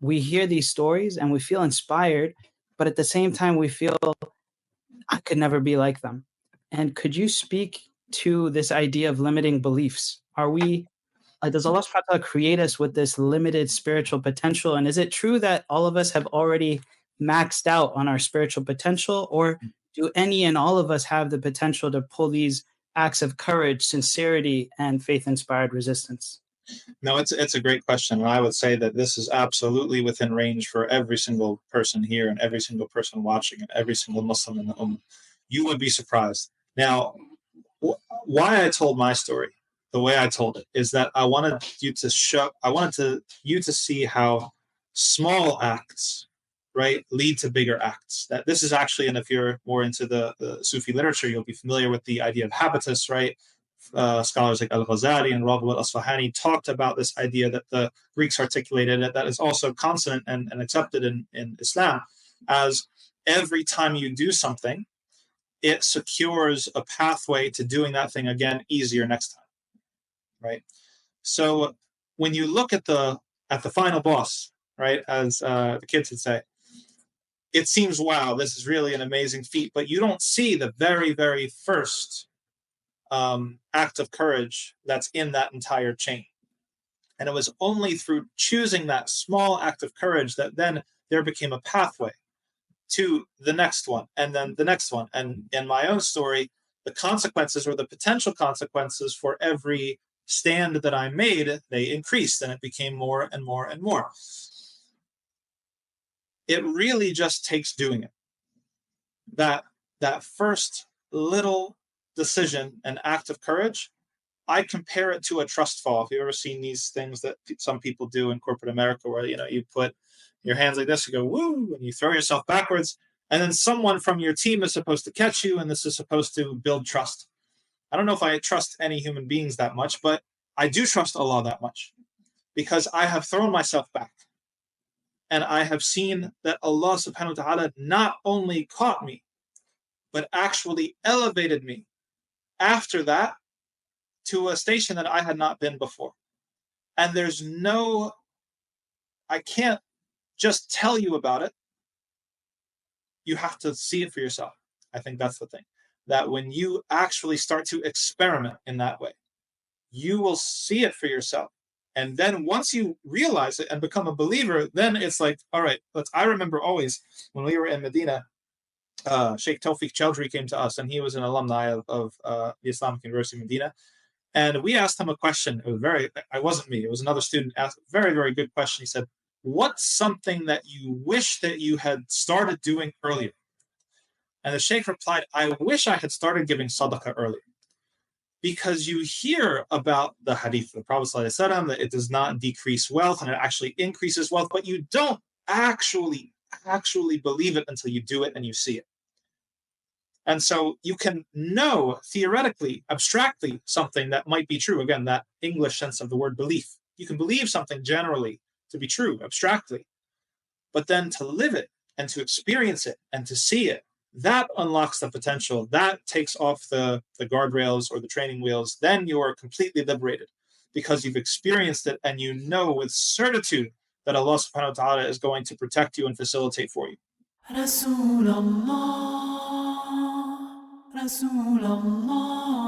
we hear these stories and we feel inspired, but at the same time, we feel I could never be like them. And could you speak to this idea of limiting beliefs? Are we does Allah subhanahu wa ta'ala create us with this limited spiritual potential? And is it true that all of us have already maxed out on our spiritual potential? Or do any and all of us have the potential to pull these acts of courage, sincerity, and faith inspired resistance? No, it's a great question. And I would say that this is absolutely within range for every single person here and every single person watching and every single Muslim in the Ummah. You would be surprised. Now, why I told my story the way I told it is that I wanted you to see how small acts, right, lead to bigger acts. That this is actually, and if you're more into the Sufi literature, you'll be familiar with the idea of habitus, right? Scholars like Al-Ghazali and Raghib al-Asfahani talked about this idea that the Greeks articulated, that is also consonant and accepted in Islam, as every time you do something, it secures a pathway to doing that thing again easier next time, right? So when you look at the final boss, right, as the kids would say, it seems, wow, this is really an amazing feat, but you don't see the very, very first act of courage that's in that entire chain. And it was only through choosing that small act of courage that then there became a pathway to the next one, and then the next one. And in my own story, the consequences, or the potential consequences, for every stand that I made, they increased, and it became more and more and more. It really just takes doing it. That first little decision and act of courage, I compare it to a trust fall. If you've ever seen these things that some people do in corporate America, where you put your hands like this, you go woo, and you throw yourself backwards, and then someone from your team is supposed to catch you, and this is supposed to build trust. I don't know if I trust any human beings that much, but I do trust Allah that much, because I have thrown myself back, and I have seen that Allah subhanahu wa ta'ala not only caught me, but actually elevated me after that to a station that I had not been before. And I can't just tell you about it. You have to see it for yourself. I think that's the thing. That when you actually start to experiment in that way, you will see it for yourself. And then once you realize it and become a believer, then it's like, all right, I remember always when we were in Medina, Sheikh Tawfiq Chowdhury came to us, and he was an alumni of the Islamic University of Medina. And we asked him a question. It wasn't me, it was another student, asked a very, very good question. He said, what's something that you wish that you had started doing earlier? And the Sheikh replied, I wish I had started giving sadaqah earlier. Because you hear about the hadith of the Prophet ﷺ, that it does not decrease wealth and it actually increases wealth, but you don't actually believe it until you do it and you see it. And so you can know theoretically, abstractly, something that might be true. Again, that English sense of the word belief. You can believe something generally to be true, abstractly. But then to live it and to experience it and to see it, that unlocks the potential. That takes off the guardrails or the training wheels. Then you are completely liberated, because you've experienced it and you know with certitude that Allah subhanahu wa ta'ala is going to protect you and facilitate for you. Rasul Allah, Rasul Allah.